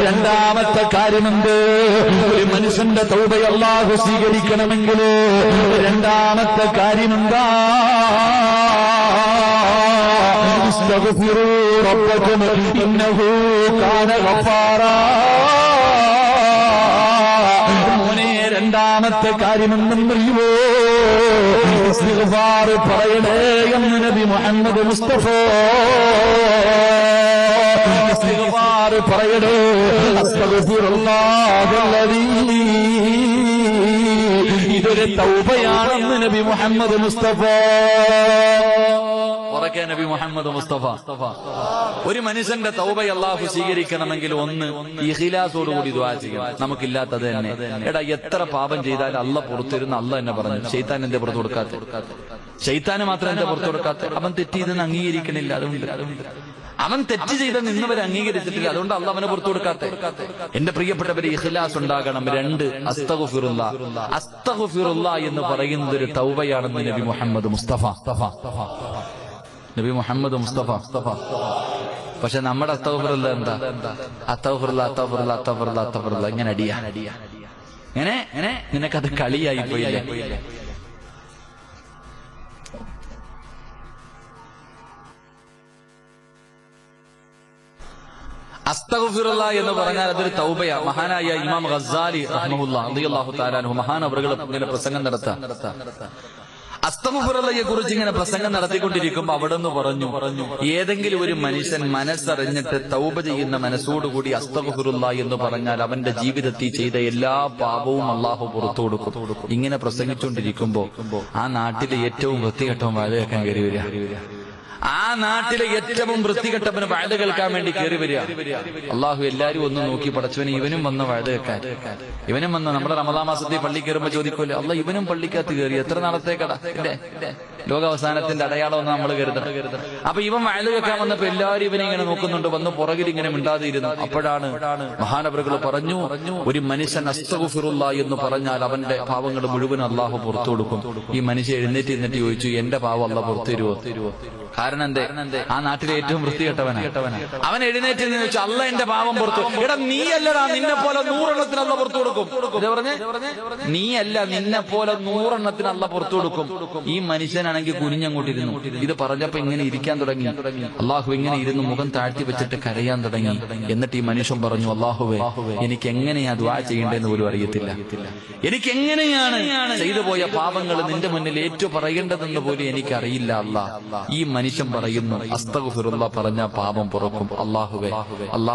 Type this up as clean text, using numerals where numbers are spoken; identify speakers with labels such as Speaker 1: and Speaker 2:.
Speaker 1: രണ്ടാമത്തെ കാര്യമുണ്ട്. ഒരു മനുഷ്യന്റെ തൗബ അല്ലാഹു സ്വീകരിക്കണമെങ്കിൽ രണ്ടാമത്തെ കാര്യമെന്താ? استغفروا ربكم إنه كان غفارا. മോനെ രണ്ടാമത്തെ കാര്യമെന്നറിയുമോ? ഇസ്തിഗ്ഫാർ പറയണേ എന്ന് നബി മുഹമ്മദ് മുസ്തഫ. ഇസ്തിഗ്ഫാർ പറയണേ. അസ്തഗ്ഫിറുല്ലാഹല്ലദീ. ഇതൊരു തൗബയാണെന്ന് നബി മുഹമ്മദ് മുസ്തഫ. നബി മുഹമ്മദ് മുസ്തഫ. ഒരു മനുഷ്യന്റെ തൗബ അല്ലാഹു സ്വീകരിക്കണമെങ്കിൽ ഒന്ന് ഇഖ്ലാസോടുകൂടി ദുആ ചെയ്യണം. നമുക്കില്ലാത്തത് തന്നെ. എടാ എത്ര പാപം ചെയ്താലും അല്ലാഹ് പുറത്തിരുന്ന് അല്ലാഹ് എന്നെ പറഞ്ഞു. ശൈത്താൻ എന്റെ പുറത്തു കൊടുക്കാത്ത, ശൈത്താന് മാത്രം എന്റെ പുറത്തു കൊടുക്കാത്ത. അവൻ തെറ്റ് ചെയ്തെന്ന് അംഗീകരിക്കണില്ല. അതുകൊണ്ട് അവൻ തെറ്റ് ചെയ്ത് നിന്നവരെ അംഗീകരിച്ചിട്ടില്ല. അതുകൊണ്ട് അല്ലാഹ് അവനെ പുറത്തു കൊടുക്കാത്ത. എന്റെ പ്രിയപ്പെട്ടവരെ, ഇഖ്ലാസ് ഉണ്ടാകണം. രണ്ട്, അസ്തഗ്ഫിറുല്ലാഹ്. അസ്തഗ്ഫിറുല്ലാഹ് എന്ന് പറയുന്നത് ഒരു തൗബയാണെന്ന് നബി മുഹമ്മദ് മുസ്തഫ. നബി മുഹമ്മദ് മുസ്തഫ. പക്ഷെ നമ്മുടെ അസ്തഗ്ഫിറുല്ലാഹ് എന്താ? അസ്തഗ്ഫിറുല്ലാഹ് അസ്തഗ്ഫിറുല്ലാഹ് അസ്തഗ്ഫിറുല്ലാഹ് അസ്തഗ്ഫിറുല്ലാഹ് ഇങ്ങനെ അടിയാ. ഇങ്ങനെ നിനക്കത് കളിയായി പോയില്ലേ? അസ്തഗ്ഫിറുല്ലാഹ് എന്ന് പറഞ്ഞാൽ അതൊരു തൗബയാ. മഹാനായ ഇമാം ഗസ്സാലി റഹ്മഹുല്ലാഹ് റളിയല്ലാഹു തആല അൻഹു മഹാനവറുകൾ ഇങ്ങനെ പ്രസംഗം നടത്താം. അസ്തഗ്ഫിറുല്ലാഹയെ കുറിച്ച് ഇങ്ങനെ പ്രസംഗം നടത്തിക്കൊണ്ടിരിക്കുമ്പോൾ അവിടെ നിന്ന് പറഞ്ഞു, ഏതെങ്കിലും ഒരു മനുഷ്യൻ മനസ്സറിഞ്ഞിട്ട് തൗബ ചെയ്യുന്ന മനസ്സോടുകൂടി അസ്തഗ്ഫിറുല്ലാഹ് എന്ന് പറഞ്ഞാൽ അവന്റെ ജീവിതത്തിൽ ചെയ്ത എല്ലാ പാപവും അല്ലാഹു പുറത്തു കൊടുക്കും. ഇങ്ങനെ പ്രസംഗിച്ചുകൊണ്ടിരിക്കുമ്പോ ആ നാട്ടിലെ ഏറ്റവും വൃത്തികെട്ടവൻ വാഴ കേൾക്കാൻ കയറി വരിക. ആ നാട്ടിലെ ഏറ്റവും വൃത്തികെട്ടവന് വാഴ കേൾക്കാൻ വേണ്ടി കയറി വരിക. അള്ളാഹു എല്ലാരും ഒന്ന് നോക്കി, പടച്ചവന് ഇവനും വന്ന വാഴ കേൾക്കാൻ. ഇവനും വന്ന നമ്മുടെ റമദാൻ മാസത്തിൽ പള്ളി കയറുമ്പോ ചോദിക്കൂല്ലേ, അല്ല ഇവനും പള്ളിക്കകത്ത് കയറി എത്ര നാളത്തേക്കടാ? ലോകാവസാനത്തിന്റെ അടയാളം ഒന്ന് നമ്മൾ കരുതണം. അപ്പൊ ഇവൻ വാഴ കേൾക്കാൻ വന്നപ്പോ എല്ലാവരും ഇവനെ ഇങ്ങനെ നോക്കുന്നുണ്ട്. വന്ന് പുറകിൽ ഇങ്ങനെ മിണ്ടാതിരുന്നു. അപ്പോഴാണ് മഹാനവറുകൾ പറഞ്ഞു, ഒരു മനുഷ്യൻ അസ്തഗ്ഫിറുല്ലാഹ് എന്ന് പറഞ്ഞാൽ അവന്റെ പാവങ്ങൾ മുഴുവൻ അള്ളാഹു പുറത്തു കൊടുക്കും. ഈ മനുഷ്യൻ എഴുന്നേറ്റ് ചോദിച്ചു, എന്റെ പാവം അള്ളാഹ് പുറത്തു തരുമോ? കാരണം എന്തേ? ആ നാട്ടിലെ ഏറ്റവും വൃത്തികെട്ടവനാ. അവൻ എഴുന്നേറ്റ് ചോദിച്ചു, അല്ല എന്റെ പാവം പുറത്തു. എടാ നീ അല്ലടാ, നിന്നെ പോലെ 100 എണ്ണത്തിന് അല്ല പുറത്തു കൊടുക്കും. നീ അല്ല, നിന്നെ പോലെ 100 എണ്ണത്തിന് അല്ല പുറത്തു കൊടുക്കും. ഈ മനുഷ്യനാണെങ്കിൽ കുനിഞ്ഞങ്ങോട്ടിരുന്നു. ഇത് പറഞ്ഞപ്പോ ഇങ്ങനെ ഇരിക്കാൻ തുടങ്ങി. അള്ളാഹു ഇങ്ങനെ ഇരുന്ന് മുഖം താഴ്ത്തി വെച്ചിട്ട് കരയാൻ തുടങ്ങി. എന്നിട്ട് ഈ മനുഷ്യൻ പറഞ്ഞു, അള്ളാഹുവേ, എനിക്ക് എങ്ങനെയാ ദുആ ചെയ്യേണ്ടതെന്ന് പോലും അറിയത്തില്ല. എനിക്ക് എങ്ങനെയാണ് ചെയ്തു പോയ പാപങ്ങൾ നിന്റെ മുന്നിൽ ഏറ്റു പറയേണ്ടതെന്ന് പോലും എനിക്കറിയില്ല അല്ലാ. ഈ മനുഷ്യൻ പറയുന്നു, അസ്തഗ്ഫിറുല്ലാഹ് പറഞ്ഞ പാപം പുറക്കും. അല്ലാഹുവേ, അല്ലാഹ്